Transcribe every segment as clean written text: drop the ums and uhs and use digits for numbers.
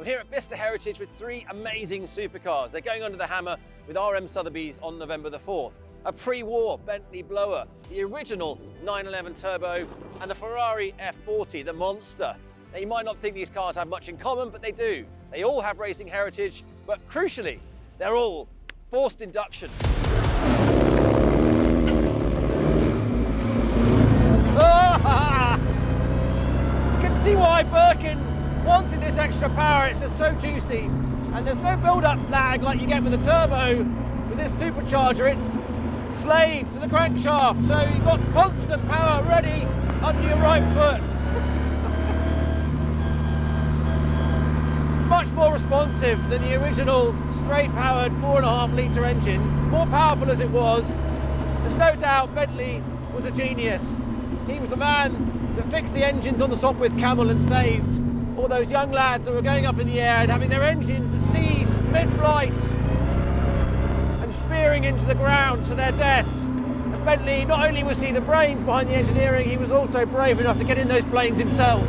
here at Bicester Heritage with three amazing supercars. They're going under the hammer with RM Sotheby's on November the 4th. A pre-war Bentley Blower, the original 911 Turbo, and the Ferrari F40, the monster. Now you might not think these cars have much in common, but they do. They all have racing heritage, but crucially, they're all forced induction. You can see why Birkin wanted this extra power. It's just so juicy, and there's no build-up lag like you get with the turbo. With this supercharger, it's slave to the crankshaft, so you've got constant power ready under your right foot. Much more responsive than the original straight-powered 4.5 litre engine. More powerful as it was, there's no doubt Bentley was a genius. He was the man that fixed the engines on the Sopwith Camel and saved all those young lads that were going up in the air and having their engines seized mid-flight and spearing into the ground to their deaths. And Bentley, not only was he the brains behind the engineering, he was also brave enough to get in those planes himself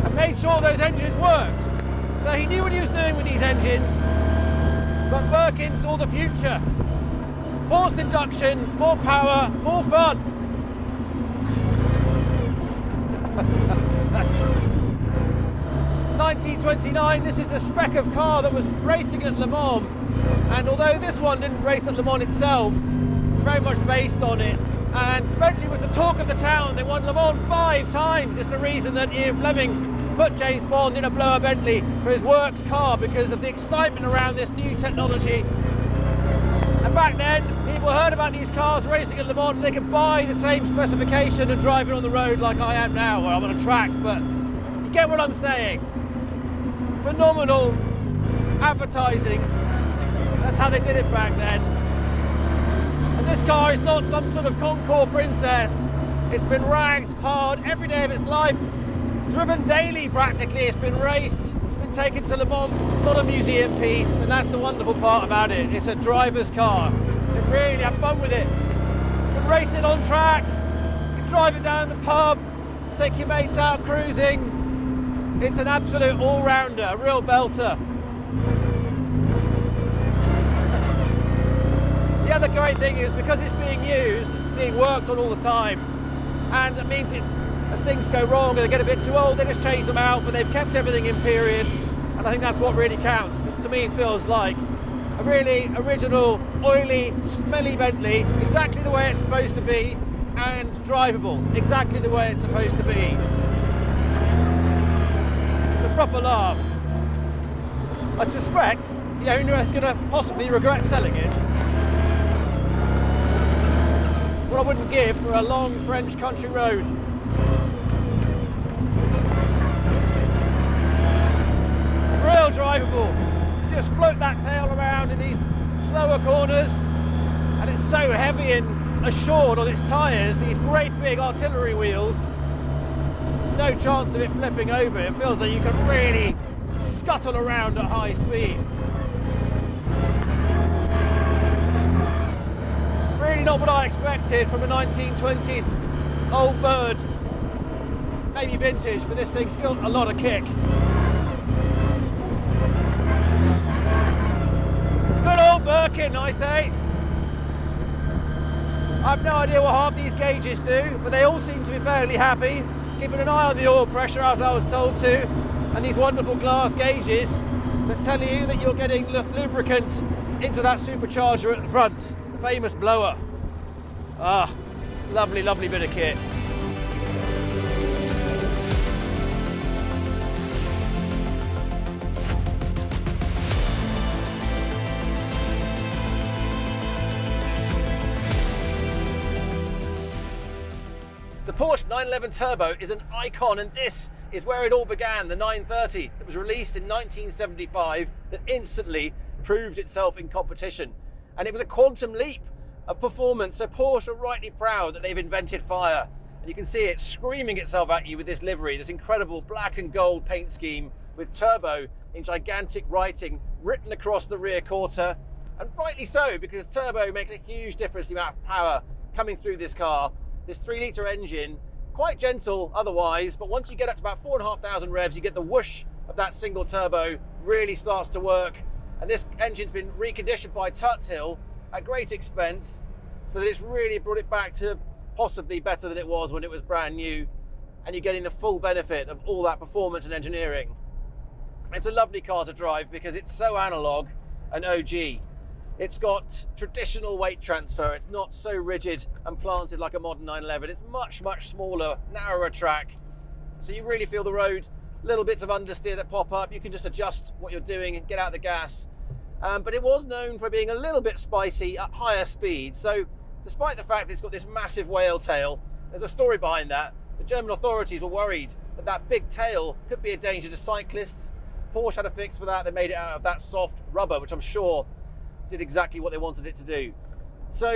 and made sure those engines worked. So he knew what he was doing with these engines, but Birkin saw the future. Forced induction, more power, more fun. 1929, this is the spec of car that was racing at Le Mans, and although this one didn't race at Le Mans itself, very much based on it, and Bentley was the talk of the town. They won Le Mans 5 times. It's the reason that Ian Fleming put James Bond in a Blower Bentley for his works car, because of the excitement around this new technology. And back then, people heard about these cars racing at Le Mans, and they could buy the same specification and drive it on the road like I am now, where I'm on a track, but you get what I'm saying. Phenomenal advertising. That's how they did it back then. And this car is not some sort of Concours princess. It's been ragged hard every day of its life, driven daily practically. It's been raced, it's been taken to Le Mans, not a museum piece, and that's the wonderful part about it. It's a driver's car. You can really have fun with it. You can race it on track, you can drive it down the pub, take your mates out cruising. It's an absolute all-rounder, a real belter. The other great thing is, because it's being used, it's being worked on all the time, and it means as things go wrong and they get a bit too old, they just change them out, but they've kept everything in period, and I think that's what really counts. To me, it feels like a really original, oily, smelly Bentley, exactly the way it's supposed to be, and drivable, exactly the way it's supposed to be. Proper laugh. I suspect the owner is going to possibly regret selling it. What I wouldn't give for a long French country road. Real drivable. Just float that tail around in these slower corners, and it's so heavy and assured on its tyres, these great big artillery wheels. No chance of it flipping over. It feels like you can really scuttle around at high speed. Really not what I expected from a 1920s old bird. Maybe vintage, but this thing's got a lot of kick. Good old Birkin, I say. I have no idea what half these gauges do, but they all seem to be fairly happy. Keeping an eye on the oil pressure, as I was told to, and these wonderful glass gauges that tell you that you're getting lubricant into that supercharger at the front, the famous blower. Ah, lovely, lovely bit of kit. The Porsche 911 Turbo is an icon, and this is where it all began. The 930 that was released in 1975 that instantly proved itself in competition. And it was a quantum leap of performance, so Porsche are rightly proud that they've invented fire. And you can see it screaming itself at you with this livery, this incredible black and gold paint scheme with turbo in gigantic writing written across the rear quarter. And rightly so, because turbo makes a huge difference in the amount of power coming through this car. This 3-litre engine, quite gentle otherwise, but once you get up to about 4,500 revs, you get the whoosh of that single turbo really starts to work. And this engine's been reconditioned by Tuthill at great expense, so that it's really brought it back to possibly better than it was when it was brand new, and you're getting the full benefit of all that performance and engineering. It's a lovely car to drive because it's so analog and OG. It's got traditional weight transfer. It's not so rigid and planted like a modern 911. It's much, much smaller, narrower track. So you really feel the road. Little bits of understeer that pop up. You can just adjust what you're doing and get out the gas. But it was known for being a little bit spicy at higher speeds. So despite the fact that it's got this massive whale tail, there's a story behind that. The German authorities were worried that that big tail could be a danger to cyclists. Porsche had a fix for that. They made it out of that soft rubber, which I'm sure did exactly what they wanted it to do. So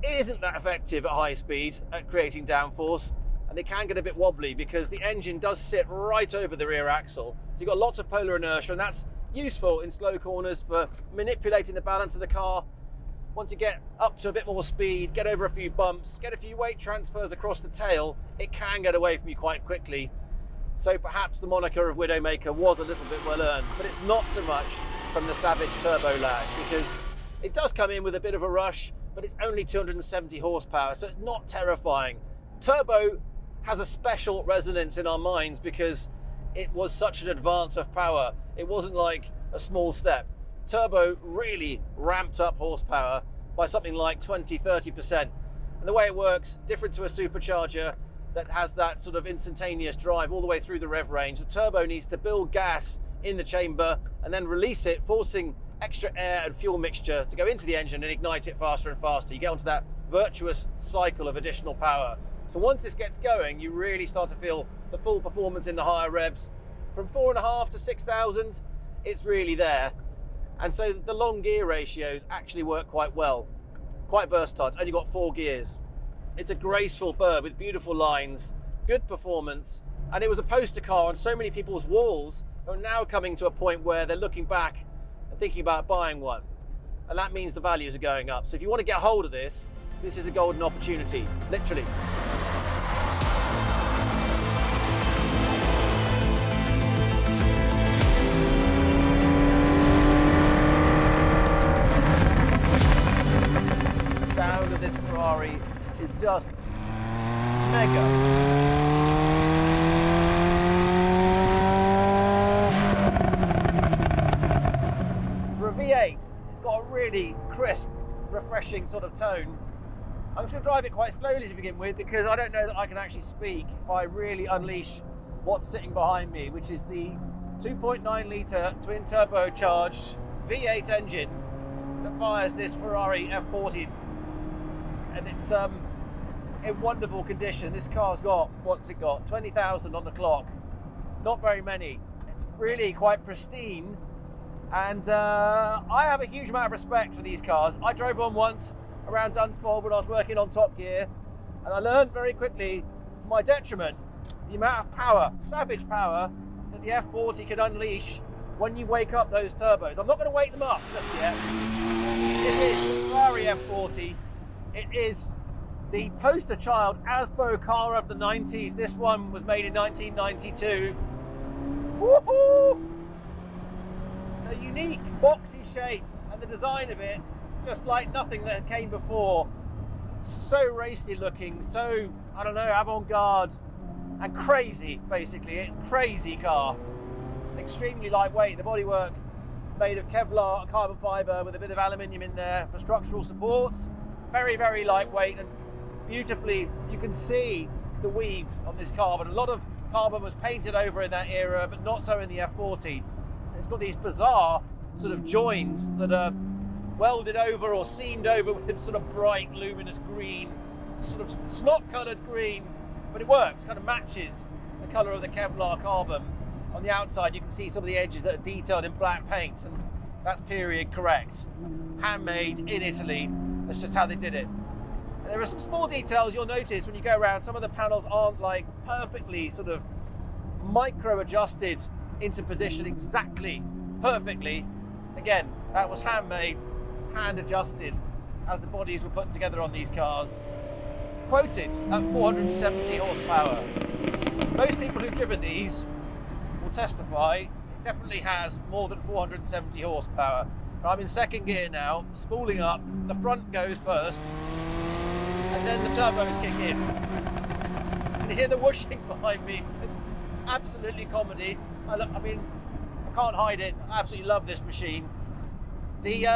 it isn't that effective at high speed at creating downforce, and they can get a bit wobbly because the engine does sit right over the rear axle. So you've got lots of polar inertia, and that's useful in slow corners for manipulating the balance of the car. Once you get up to a bit more speed, get over a few bumps, get a few weight transfers across the tail, it can get away from you quite quickly. So perhaps the moniker of Widowmaker was a little bit well earned, but it's not so much from the Savage turbo lag, because it does come in with a bit of a rush, but it's only 270 horsepower, so it's not terrifying. Turbo has a special resonance in our minds because it was such an advance of power. It wasn't like a small step. Turbo really ramped up horsepower by something like 20-30%. And the way it works, different to a supercharger that has that sort of instantaneous drive all the way through the rev range. The turbo needs to build gas in the chamber and then release it, forcing extra air and fuel mixture to go into the engine and ignite it faster and faster. You get onto that virtuous cycle of additional power. So once this gets going, you really start to feel the full performance in the higher revs. From 4.5 to 6,000, it's really there. And so the long gear ratios actually work quite well. Quite versatile. It's only got 4 gears. It's a graceful bird with beautiful lines, good performance, and it was a poster car on so many people's walls who are now coming to a point where they're looking back and thinking about buying one. And that means the values are going up. So if you want to get hold of this, this is a golden opportunity, literally. The sound of this Ferrari is just mega. For a V8, it's got a really crisp, refreshing sort of tone. I'm just going to drive it quite slowly to begin with because I don't know that I can actually speak if I really unleash what's sitting behind me, which is the 2.9 litre twin turbocharged V8 engine that fires this Ferrari F40. And it's in wonderful condition. This car's got, what's it got? 20,000 on the clock. Not very many. It's really quite pristine. And I have a huge amount of respect for these cars. I drove one once around Dunsfold when I was working on Top Gear, and I learned very quickly, to my detriment, the amount of power, savage power, that the F40 can unleash when you wake up those turbos. I'm not going to wake them up just yet. This is the Ferrari F40. It is the poster child Asbo car of the 90s. This one was made in 1992. Woohoo! The unique boxy shape and the design of it, just like nothing that came before. So racy looking, so, I don't know, avant-garde and crazy, basically. It's a crazy car. Extremely lightweight. The bodywork is made of Kevlar carbon fibre with a bit of aluminium in there for structural supports. Very, very lightweight, and beautifully you can see the weave on this car, but a lot of carbon was painted over in that era, but not so in the F40. It's got these bizarre sort of joins that are welded over or seamed over with sort of bright luminous green, sort of snot-coloured green, but it works, kind of matches the colour of the Kevlar carbon. On the outside you can see some of the edges that are detailed in black paint, and that's period correct. Handmade in Italy, that's just how they did it. And there are some small details you'll notice when you go around. Some of the panels aren't like perfectly sort of micro-adjusted into position exactly, perfectly. Again, that was handmade, hand adjusted as the bodies were put together on these cars. Quoted at 470 horsepower. Most people who've driven these will testify definitely has more than 470 horsepower. I'm in second gear now, spooling up, the front goes first, and then the turbos kick in. You hear the whooshing behind me. It's absolutely comedy. I mean, I can't hide it. I absolutely love this machine. The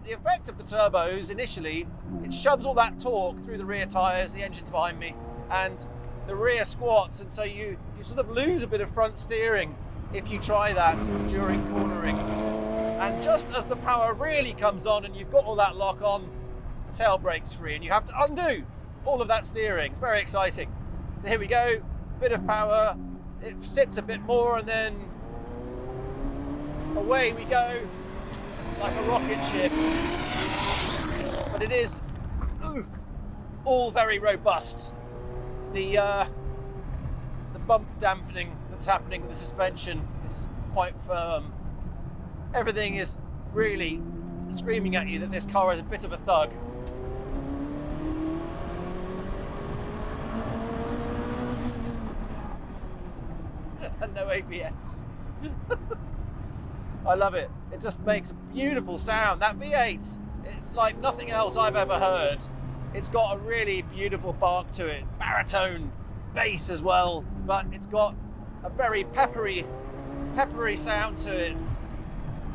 effect of the turbos initially, it shoves all that torque through the rear tyres, the engine's behind me, and the rear squats, and so you sort of lose a bit of front steering if you try that during cornering. And just as the power really comes on and you've got all that lock on, the tail brake's free and you have to undo all of that steering. It's very exciting. So here we go, bit of power, it sits a bit more and then away we go like a rocket ship. But it is all very robust. The bump dampening that's happening with the suspension is quite firm. Everything is really screaming at you that this car is a bit of a thug. And no ABS. I love it. It just makes a beautiful sound. That V8, it's like nothing else I've ever heard. It's got a really beautiful bark to it. Baritone bass as well, but it's got a very peppery sound to it.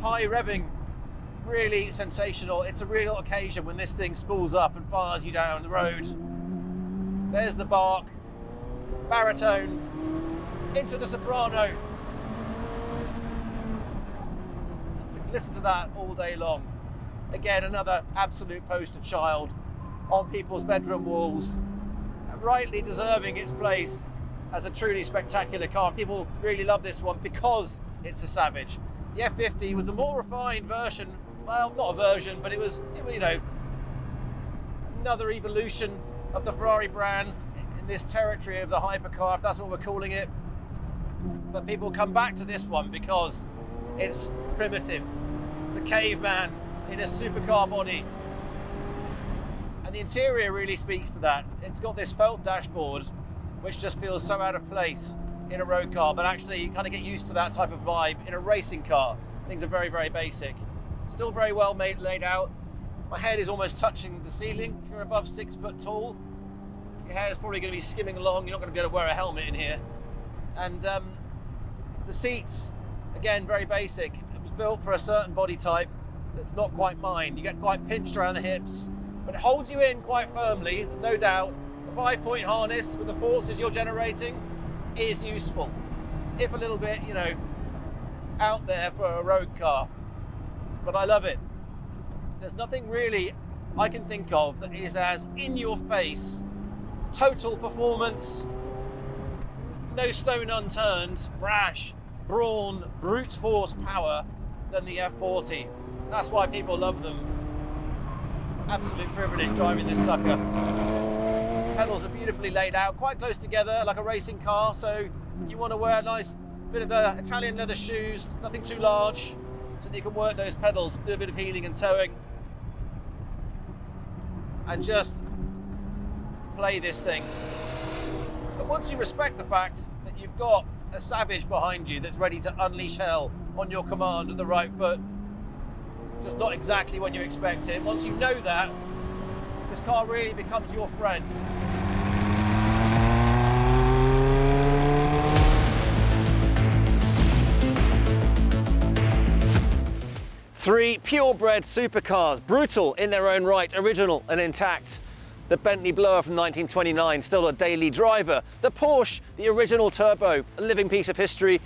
High revving, really sensational. It's a real occasion when this thing spools up and fires you down the road. There's the bark, baritone, into the soprano. Listen to that all day long. Again, another absolute poster child on people's bedroom walls, rightly deserving its place as a truly spectacular car. People really love this one because it's a savage. The F50 was a more refined version, well, not a version, but it was, you know, another evolution of the Ferrari brand in this territory of the hypercar, if that's what we're calling it. But people come back to this one because it's primitive. It's a caveman in a supercar body. And the interior really speaks to that. It's got this felt dashboard, which just feels so out of place in a road car, but actually you kind of get used to that type of vibe in a racing car. Things are very, very basic. Still very well laid out. My head is almost touching the ceiling. If you're above 6 foot tall, your hair is probably going to be skimming along. You're not going to be able to wear a helmet in here. And the seats, again, very basic. It was built for a certain body type that's not quite mine. You get quite pinched around the hips, but it holds you in quite firmly, there's no doubt. The 5-point harness with the forces you're generating is useful, if a little bit, you know, out there for a road car. But I love it. There's nothing really I can think of that is as in your face, total performance, no stone unturned, brash, brawn, brute force power than the F40. That's why people love them. Absolute privilege driving this sucker. Pedals are beautifully laid out, quite close together like a racing car, so you want to wear a nice bit of Italian leather shoes, nothing too large, so that you can work those pedals, do a bit of heeling and towing, and just play this thing. But once you respect the fact that you've got a savage behind you that's ready to unleash hell on your command at the right foot, just not exactly when you expect it, once you know that, this car really becomes your friend. Three purebred supercars, brutal in their own right, original and intact. The Bentley Blower from 1929, still a daily driver. The Porsche, the original turbo, a living piece of history.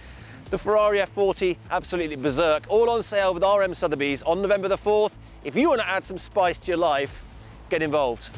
The Ferrari F40, absolutely berserk. All on sale with RM Sotheby's on November the 4th. If you want to add some spice to your life, get involved.